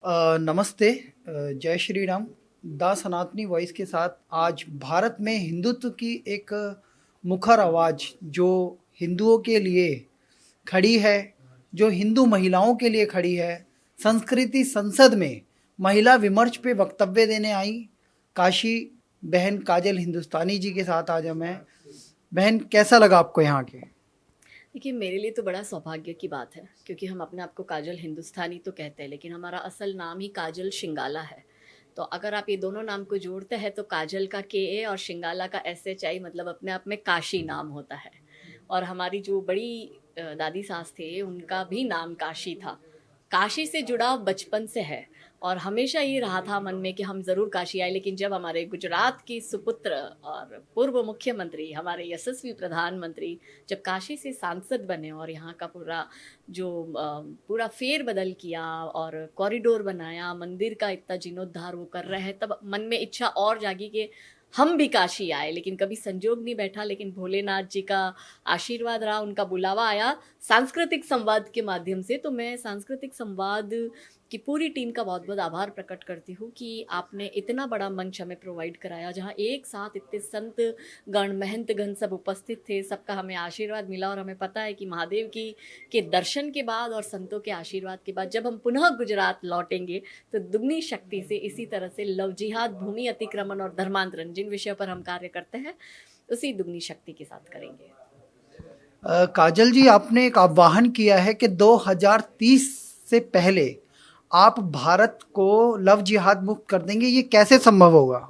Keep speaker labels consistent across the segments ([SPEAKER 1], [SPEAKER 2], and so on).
[SPEAKER 1] नमस्ते। जय श्री राम। द सनातनी वॉइस के साथ आज भारत में हिंदुत्व की एक मुखर आवाज़ जो हिंदुओं के लिए खड़ी है, जो हिंदू महिलाओं के लिए खड़ी है, संस्कृति संसद में महिला विमर्श पे वक्तव्य देने आई काशी बहन काजल हिंदुस्तानी जी के साथ आज हम हैं। बहन, कैसा लगा आपको यहाँ के?
[SPEAKER 2] देखिए, मेरे लिए तो बड़ा सौभाग्य की बात है क्योंकि हम अपने आप को काजल हिंदुस्तानी तो कहते हैं, लेकिन हमारा असल नाम ही काजल शिंगाला है। तो अगर आप ये दोनों नाम को जोड़ते हैं तो काजल का के ए और शिंगाला का एस एच आई, मतलब अपने आप में काशी नाम होता है। और हमारी जो बड़ी दादी सास थे उनका भी नाम काशी था। काशी से जुड़ाव बचपन से है और हमेशा ये रहा था मन में कि हम ज़रूर काशी आए। लेकिन जब हमारे गुजरात की सुपुत्र और पूर्व मुख्यमंत्री, हमारे यशस्वी प्रधानमंत्री जब काशी से सांसद बने और यहाँ का पूरा फेर बदल किया और कॉरिडोर बनाया, मंदिर का इतना जीर्णोद्धार वो कर रहे हैं, तब मन में इच्छा और जागी कि हम भी काशी आए। लेकिन कभी संजोग नहीं बैठा, लेकिन भोलेनाथ जी का आशीर्वाद रहा, उनका बुलावा आया सांस्कृतिक संवाद के माध्यम से। तो मैं सांस्कृतिक संवाद की पूरी टीम का बहुत बहुत आभार प्रकट करती हूँ कि आपने इतना बड़ा मंच हमें प्रोवाइड कराया, जहाँ एक साथ इतने संत गण, महंत गण सब उपस्थित थे, सबका हमें आशीर्वाद मिला। और हमें पता है कि महादेव की के दर्शन के बाद और संतों के आशीर्वाद के बाद जब हम पुनः गुजरात लौटेंगे तो दुगनी शक्ति से इसी तरह से लव जिहाद, भूमि अतिक्रमण और धर्मांतरण, जिन विषयों पर हम कार्य करते हैं, उसी दुगनी शक्ति के साथ करेंगे।
[SPEAKER 1] काजल जी, आपने एक आह्वान किया है कि 2030 से पहले आप भारत को लव जिहाद मुक्त कर देंगे। ये कैसे संभव होगा?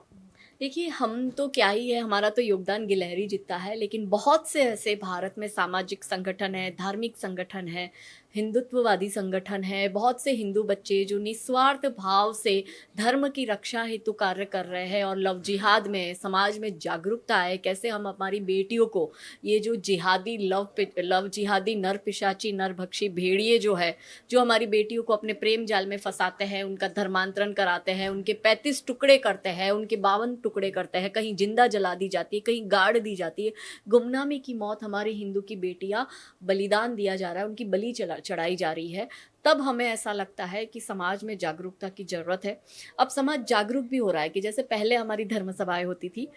[SPEAKER 2] देखिए, हम तो क्या ही है, हमारा तो योगदान गिलहरी जितना है, लेकिन बहुत से ऐसे भारत में सामाजिक संगठन है, धार्मिक संगठन है, हिंदुत्ववादी संगठन है, बहुत से हिंदू बच्चे जो निस्वार्थ भाव से धर्म की रक्षा हेतु कार्य कर रहे हैं और लव जिहाद में समाज में जागरूकता है। कैसे हम हमारी बेटियों को ये जो जिहादी लव जिहादी नर पिशाची नरभक्षी भेड़िए जो है, जो हमारी बेटियों को अपने प्रेम जाल में फंसाते हैं, उनका धर्मांतरण कराते हैं, उनके 35 टुकड़े करते हैं, उनके 52 टुकड़े करते हैं, कहीं जिंदा जला दी जाती है, कहीं गाड़ दी जाती है, गुमनामी की मौत, हमारी हिंदू की बेटियां बलिदान दिया जा रहा है, उनकी बलि चढ़ाई जा रही है। तब हमें ऐसा लगता है कि समाज में जागरूकता की जरूरत है। अब समाज जागरूक भी हो रहा है कि जैसे पहले हमारी धर्म सभाएं होती थी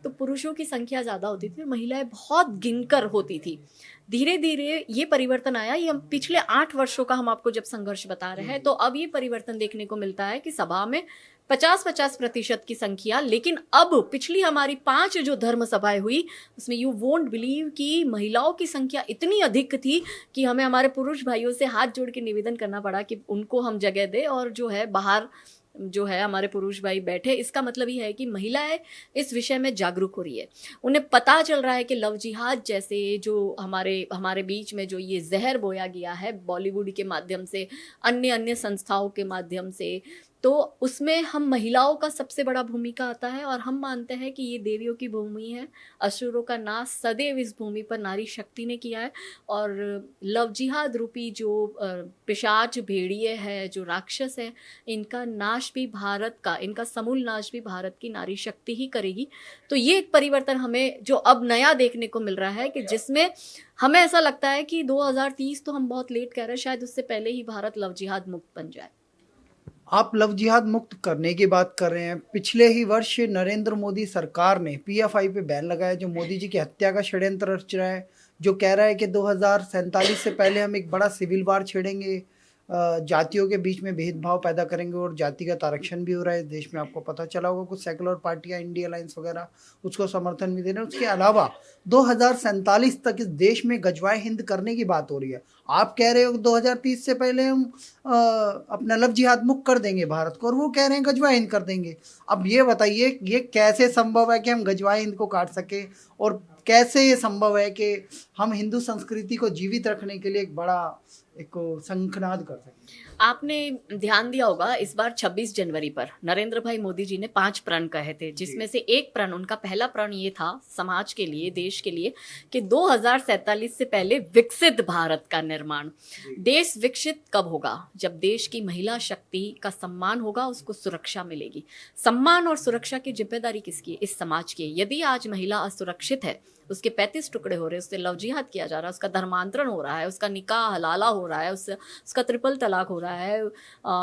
[SPEAKER 2] तो पुरुषों की संख्या ज़्यादा होती थी और महिलाएं बहुत गिनकर होती थी। धीरे धीरे ये परिवर्तन आया। ये हम पिछले 8 वर्षों का हम आपको जब संघर्ष बता रहे हैं, तो अब ये परिवर्तन देखने को मिलता है कि सभा में 50-50% की संख्या। लेकिन अब पिछली हमारी 5 जो धर्म सभाएं हुई, उसमें यू वोंट बिलीव कि महिलाओं की संख्या इतनी अधिक थी कि हमें हमारे पुरुष भाइयों से हाथ जोड़ के निवेदन करना पड़ा कि उनको हम जगह दें और जो है बाहर जो है हमारे पुरुष भाई बैठे। इसका मतलब ये है कि महिलाएं इस विषय में जागरूक हो रही है। उन्हें पता चल रहा है कि लव जिहाद जैसे जो हमारे हमारे बीच में जो ये जहर बोया गया है बॉलीवुड के माध्यम से, अन्य अन्य संस्थाओं के माध्यम से, तो उसमें हम महिलाओं का सबसे बड़ा भूमिका आता है। और हम मानते हैं कि ये देवियों की भूमि है, असुरों का नाश सदैव इस भूमि पर नारी शक्ति ने किया है। और लव जिहाद रूपी जो पिशाच भेड़िए है, जो राक्षस है, इनका नाश भी भारत का, इनका समूल नाश भी भारत की नारी शक्ति ही करेगी। तो ये एक परिवर्तन हमें जो अब नया देखने को मिल रहा है कि जिसमें हमें ऐसा लगता है कि 2030 तो हम बहुत लेट कह रहे हैं, शायद उससे पहले ही भारत लव जिहाद मुक्त बन जाए।
[SPEAKER 1] आप लव जिहाद मुक्त करने की बात कर रहे हैं। पिछले ही वर्ष नरेंद्र मोदी सरकार ने पीएफआई पे बैन लगाया, जो मोदी जी की हत्या का षड्यंत्र रच रहा है, जो कह रहा है कि 2047 से पहले हम एक बड़ा सिविल वार छेड़ेंगे, जातियों के बीच में भेदभाव पैदा करेंगे और जातिगत आरक्षण भी हो रहा है इस देश में। आपको पता चला होगा कुछ सेकुलर पार्टियां, इंडिया अलायंस वगैरह, उसको समर्थन भी दे रहे हैं। उसके अलावा 2047 तक इस देश में गजवाए हिंद करने की बात हो रही है। आप कह रहे हो 2030 से पहले हम अपना लव जिहाद मुक्त कर देंगे भारत को, और वो कह रहे हैं गजवाए हिंद कर देंगे। अब ये बताइए, ये कैसे संभव है कि हम गजवाए हिंद को काट सके, और कैसे ये संभव है कि हम हिंदू संस्कृति को जीवित रखने के लिए एक बड़ा एक शंखनाद कर सकें?
[SPEAKER 2] आपने ध्यान दिया होगा इस बार 26 जनवरी पर नरेंद्र भाई मोदी जी ने 5 प्रण कहे थे, जिसमें से एक प्रण, उनका पहला प्रण ये था समाज के लिए, देश के लिए, कि 2047 से पहले विकसित भारत का निर्माण। देश विकसित कब होगा? जब देश की महिला शक्ति का सम्मान होगा, उसको सुरक्षा मिलेगी। सम्मान और सुरक्षा की जिम्मेदारी किसकी है? इस समाज की। यदि आज महिला असुरक्षित है, उसके 35 टुकड़े हो रहे हैं, उससे लव जिहाद किया जा रहा है, उसका धर्मांतरण हो रहा है, उसका निकाह हलाला हो रहा है, उसका ट्रिपल तलाक तलाक हो रहा है,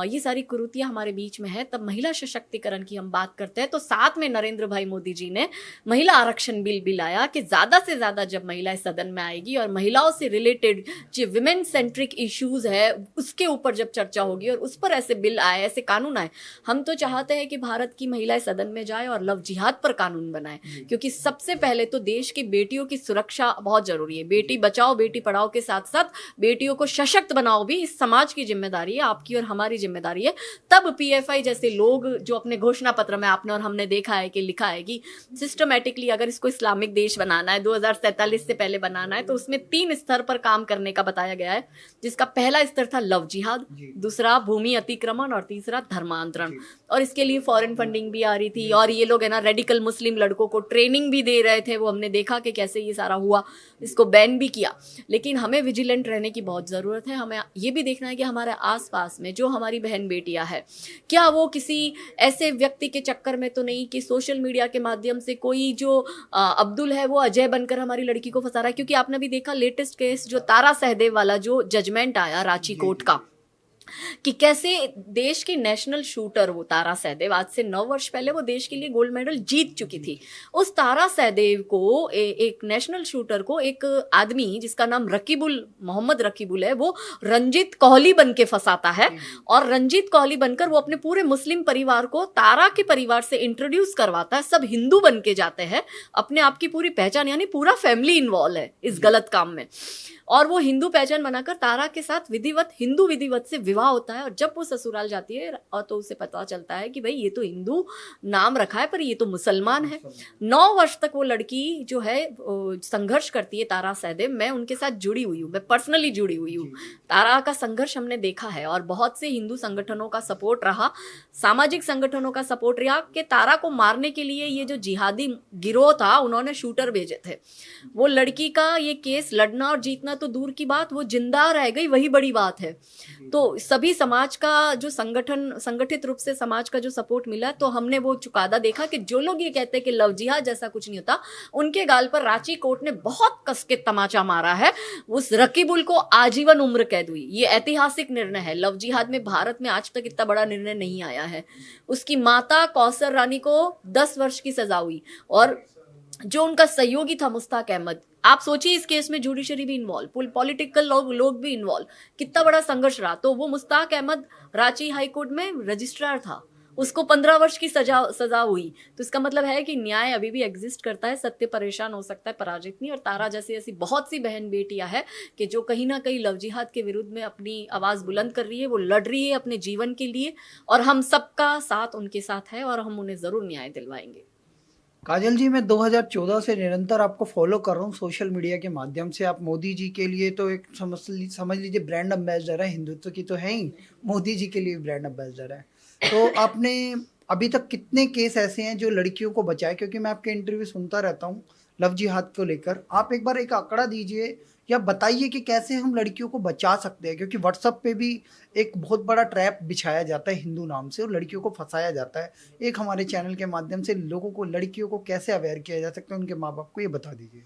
[SPEAKER 2] ये सारी कुरीतियां हमारे बीच में है, तब महिला सशक्तिकरण की हम बात करते हैं तो साथ में नरेंद्र भाई मोदी जी ने महिला आरक्षण बिल भी लाया कि ज़्यादा से ज़्यादा जब महिलाएं सदन में आएगी और महिलाओं से रिलेटेड जो विमेन सेंट्रिक इश्यूज है उसके ऊपर जब चर्चा होगी और उस पर ऐसे बिल आए, ऐसे कानून आए। हम तो चाहते हैं कि भारत की महिलाएं सदन में जाए और लव जिहाद पर कानून बनाए, क्योंकि सबसे पहले तो देश की बेटियों की सुरक्षा बहुत जरूरी है। बेटी बचाओ बेटी पढ़ाओ के साथ साथ बेटियों को सशक्त बनाओ भी इस समाज की जिम्मेदारी है, आपकी और हमारी जिम्मेदारी है। तब पीएफआई जैसे लोग जो अपने घोषणा पत्र में आपने और हमने देखा है कि लिखा है कि सिस्टमेटिकली अगर इसको इस्लामिक देश बनाना है, 2047 से पहले बनाना है, तो उसमें 3 स्तर पर काम करने का बताया गया है, जिसका पहला स्तर था लव जिहाद, दूसरा भूमि अतिक्रमण और तीसरा धर्मांतरण। और इसके लिए फॉरेन फंडिंग भी आ रही थी और ये लोग है ना रेडिकल मुस्लिम लड़कों को ट्रेनिंग भी दे रहे थे, वो हमने देखा कि कैसे ये सारा हुआ, इसको बैन भी किया। लेकिन हमें विजिलेंट रहने की बहुत ज़रूरत है। हमें ये भी देखना है कि हमारे आसपास में जो हमारी बहन बेटियां हैं, क्या वो किसी ऐसे व्यक्ति के चक्कर में तो नहीं कि सोशल मीडिया के माध्यम से कोई जो अब्दुल है वो अजय बनकर हमारी लड़की को फंसा रहा है। क्योंकि आपने भी देखा लेटेस्ट केस जो तारा सहदेव वाला जो जजमेंट आया रांची कोर्ट का, कि कैसे देश की नेशनल शूटर वो तारा सहदेव, आज से 9 वर्ष पहले वो देश के लिए गोल्ड मेडल जीत चुकी थी। उस तारा सहदेव को एक नेशनल शूटर को एक आदमी जिसका नाम रकीबुल मोहम्मद रकीबुल है, वो रंजीत कोहली बन के फंसाता है और रंजीत कोहली बनकर वो अपने पूरे मुस्लिम परिवार को तारा के परिवार से इंट्रोड्यूस करवाता है। सब हिंदू बन के जाते हैं, अपने आप की पूरी पहचान, यानी पूरा फैमिली इन्वॉल्व है इस गलत काम में। और वो हिंदू पहचान बनाकर तारा के साथ हिंदू विधिवत से विवाह होता है। और जब वो ससुराल जाती है और तो उसे पता चलता है कि भाई ये तो हिंदू नाम रखा है पर ये तो मुसलमान है। 9 वर्ष तक वो लड़की जो है संघर्ष करती है, तारा सहदेव। मैं उनके साथ जुड़ी हुई हूँ, मैं पर्सनली जुड़ी हुई हूँ। तारा का संघर्ष हमने देखा है और बहुत से हिंदू संगठनों का सपोर्ट रहा, सामाजिक संगठनों का सपोर्ट रहा कि तारा को मारने के लिए ये जो जिहादी गिरोह था उन्होंने शूटर भेजे थे। वो लड़की का ये केस लड़ना और जीतना तो दूर की बात, वो जिंदा रह गई, वही बड़ी बात है। तो सभी समाज का जो संगठित रूप से समाज का जो सपोर्ट मिला, तो हमने वो चुकादा देखा कि जो लोग ये कहते हैं कि लव जिहाद जैसा कुछ नहीं होता, उनके गाल पर रांची कोर्ट ने बहुत कस के तमाचा मारा है। उस रकीबुल को आजीवन उम्र कैद हुई। ये ऐतिहासिक निर्णय है। लव जिहाद में भारत में आज तक इतना बड़ा निर्णय नहीं आया है। उसकी माता कौसर रानी को 10 वर्ष की सजा हुई और जो उनका सहयोगी था मुश्ताक अहमद, आप सोचिए इस केस में जुडिशरी भी इन्वॉल्व, पॉलिटिकल लोग भी इन्वॉल्व, कितना बड़ा संघर्ष रहा। तो वो मुश्ताक अहमद रांची हाई कोर्ट में रजिस्ट्रार था, उसको 15 वर्ष की सजा हुई। तो इसका मतलब है कि न्याय अभी भी एग्जिस्ट करता है, सत्य परेशान हो सकता है, पराजित नहीं। और तारा जैसी ऐसी बहुत सी बहन बेटियां हैं कि जो कहीं ना कहीं लव जिहाद के विरुद्ध में अपनी आवाज़ बुलंद कर रही है, वो लड़ रही है अपने जीवन के लिए, और हम सबका साथ उनके साथ है और हम उन्हें ज़रूर न्याय दिलवाएंगे।
[SPEAKER 1] काजल जी, मैं 2014 से निरंतर आपको फॉलो कर रहा हूँ सोशल मीडिया के माध्यम से। आप मोदी जी के लिए तो एक समझ लीजिए ब्रांड एम्बेसडर है, हिंदुत्व की तो है ही, मोदी जी के लिए ब्रांड एम्बेसडर है। तो आपने अभी तक कितने केस ऐसे हैं जो लड़कियों को बचाए? क्योंकि मैं आपके इंटरव्यू सुनता रहता हूँ लव जिहाद को लेकर। आप एक बार एक आंकड़ा दीजिए या बताइए कि कैसे हम लड़कियों को बचा सकते हैं, क्योंकि व्हाट्सएप पे भी एक बहुत बड़ा ट्रैप बिछाया जाता है हिंदू नाम से और लड़कियों को फंसाया जाता है। एक हमारे चैनल के माध्यम से लोगों को, लड़कियों को कैसे अवेयर किया जा सकता है, उनके माँ बाप को ये बता दीजिए।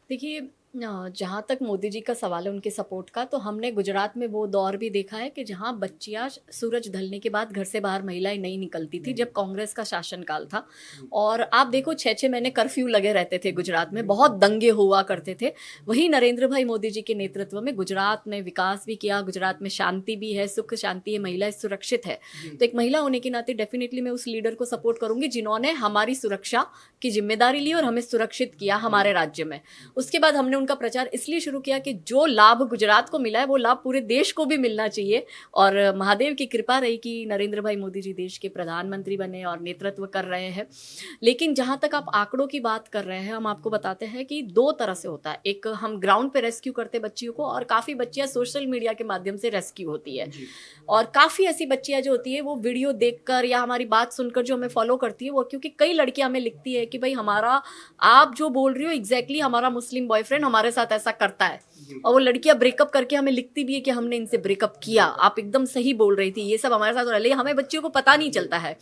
[SPEAKER 2] देखिए, जहाँ तक मोदी जी का सवाल है उनके सपोर्ट का, तो हमने गुजरात में वो दौर भी देखा है कि जहाँ बच्चियाँ सूरज ढलने के बाद घर से बाहर महिलाएं नहीं निकलती थी, जब कांग्रेस का शासनकाल था। और आप देखो 6-6 महीने कर्फ्यू लगे रहते थे गुजरात में, बहुत दंगे हुआ करते थे। वही नरेंद्र भाई मोदी जी के नेतृत्व में गुजरात में विकास भी किया, गुजरात में शांति भी है, सुख शांति है, महिलाएं सुरक्षित है। तो एक महिला होने के नाते डेफिनेटली मैं उस लीडर को सपोर्ट करूंगी जिन्होंने हमारी सुरक्षा की जिम्मेदारी ली और हमें सुरक्षित किया हमारे राज्य में। उसके बाद हमने उनका प्रचार इसलिए शुरू किया कि जो लाभ गुजरात को मिला है वो लाभ पूरे देश को भी मिलना चाहिए। और महादेव की कृपा रही कि नरेंद्र भाई मोदी जी देश के प्रधानमंत्री बने और नेतृत्व कर रहे हैं। लेकिन जहां तक आप आंकड़ों की बात कर रहे हैं, हम आपको बताते हैं कि 2 तरह से होता है। एक, हम ग्राउंड पे रेस्क्यू करते बच्चियों को, और काफ़ी बच्चियां सोशल मीडिया के माध्यम से रेस्क्यू होती है। और काफ़ी ऐसी बच्चियां जो होती है वो वीडियो देखकर या हमारी बात सुनकर जो हमें फॉलो करती है, वो क्योंकि कई लड़कियां हमें लिखती है कि भाई हमारा, आप जो बोल रही हो एग्जैक्टली हमारा मुस्लिम बॉयफ्रेंड हमारे साथ ऐसा करता है। और वो लड़कियां ब्रेकअप करके हमें लिखती भी है कि हमने इनसे ब्रेकअप किया, आप एकदम सही बोल रही थी, ये सब हमारे साथ हो रहा है, लेकिन हमें बच्चियों को पता नहीं चलता है।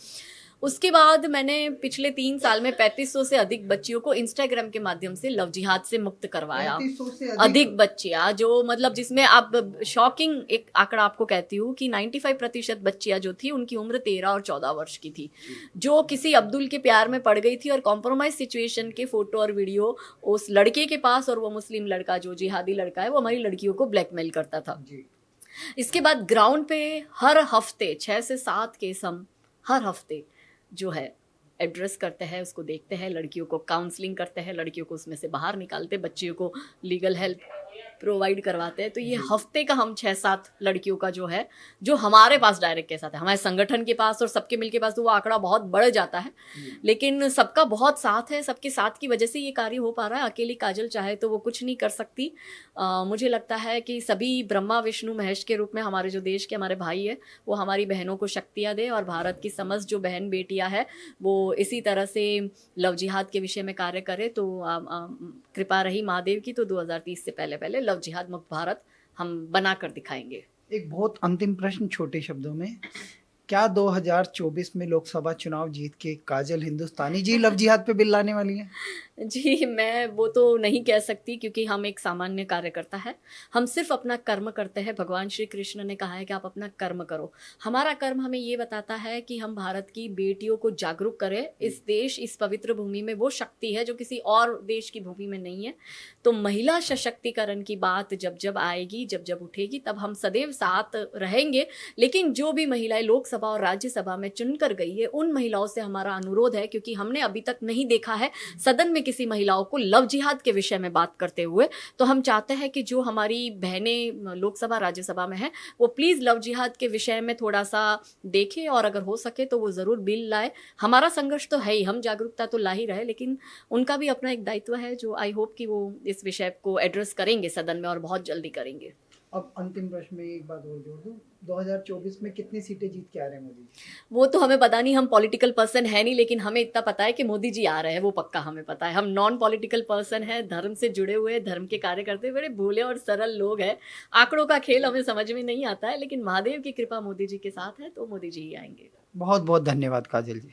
[SPEAKER 2] उसके बाद मैंने पिछले 3 साल में 3500 से अधिक बच्चियों को इंस्टाग्राम के माध्यम से लव जिहाद से मुक्त करवाया।
[SPEAKER 1] 3500 से
[SPEAKER 2] अधिक बच्चियां, जो मतलब जिसमें आप शॉकिंग एक आंकड़ा आपको कहती हूँ कि 95% बच्चियां जो थी उनकी उम्र 13 और 14 वर्ष की थी, जो किसी अब्दुल के प्यार में पड़ गई थी और कॉम्प्रोमाइज सिचुएशन के फोटो और वीडियो उस लड़के के पास, और वो मुस्लिम लड़का जो जिहादी लड़का है वो हमारी लड़कियों को ब्लैकमेल करता था।
[SPEAKER 1] जी।
[SPEAKER 2] इसके बाद ग्राउंड पे हर हफ्ते 6 से 7 केस हम हर हफ्ते जो है एड्रेस करते हैं, उसको देखते हैं, लड़कियों को काउंसलिंग करते हैं, लड़कियों को उसमें से बाहर निकालते, बच्चियों को लीगल हेल्प प्रोवाइड करवाते हैं। तो ये हफ्ते का हम 6-7 लड़कियों का जो है, जो हमारे पास डायरेक्ट केस आता है, हमारे संगठन के पास और सबके मिल के पास, तो वो आंकड़ा बहुत बढ़ जाता है। लेकिन सबका बहुत साथ है, सबके साथ की वजह से ये कार्य हो पा रहा है। अकेली काजल चाहे तो वो कुछ नहीं कर सकती। मुझे लगता है कि सभी ब्रह्मा विष्णु महेश के रूप में हमारे जो देश के हमारे भाई है वो हमारी बहनों को शक्तियाँ दे, और भारत की समस्त जो बहन बेटियाँ हैं वो इसी तरह से लव जिहाद के विषय में कार्य करे। तो कृपा रही महादेव की, तो 2030 से पहले पहले लव जिहाद मुक्त भारत हम बना कर दिखाएंगे।
[SPEAKER 1] एक बहुत अंतिम प्रश्न छोटे शब्दों में, क्या 2024 में लोकसभा चुनाव जीत के काजल हिंदुस्तानी जी लव जिहाद पे बिल लाने वाली है?
[SPEAKER 2] जी, मैं वो तो नहीं कह सकती, क्योंकि हम एक सामान्य कार्यकर्ता है। हम सिर्फ अपना कर्म करते हैं। भगवान श्री कृष्ण ने कहा है कि आप अपना कर्म करो। हमारा कर्म हमें ये बताता है कि हम भारत की बेटियों को जागरूक करें। इस देश, इस पवित्र भूमि में वो शक्ति है जो किसी और देश की भूमि में नहीं है। तो महिला सशक्तिकरण की बात जब जब आएगी, जब जब उठेगी, तब हम सदैव साथ रहेंगे। लेकिन जो भी महिलाएं लोकसभा और राज्यसभा में चुनकर गई है, उन महिलाओं से हमारा अनुरोध है, क्योंकि हमने अभी तक नहीं देखा है सदन में किसी महिलाओं को लव जिहाद के विषय में बात करते हुए। तो हम चाहते हैं कि जो हमारी बहनें लोकसभा राज्यसभा में हैं वो प्लीज़ लव जिहाद के विषय में थोड़ा सा देखें, और अगर हो सके तो वो ज़रूर बिल लाए। हमारा संघर्ष तो है ही, हम जागरूकता तो ला ही रहे, लेकिन उनका भी अपना एक दायित्व है जो आई होप कि वो इस विषय को एड्रेस करेंगे सदन में, और बहुत जल्दी करेंगे।
[SPEAKER 1] अब अंतिम प्रश्न में एक बात और जोड़ दूं, 2024 में कितनी सीटें जीत के आ रहे हैं मोदी जी?
[SPEAKER 2] वो तो हमें पता नहीं, हम पॉलिटिकल पर्सन है नहीं, लेकिन हमें इतना पता है कि मोदी जी आ रहे हैं, वो पक्का हमें पता है। हम नॉन पॉलिटिकल पर्सन है, धर्म से जुड़े हुए, धर्म के कार्य करते हुए बड़े भोले और सरल लोग हैं। आंकड़ों का खेल हमें समझ में नहीं आता है, लेकिन महादेव की कृपा मोदी जी के साथ है, तो मोदी जी ही आएंगे।
[SPEAKER 1] बहुत बहुत धन्यवाद काजल जी।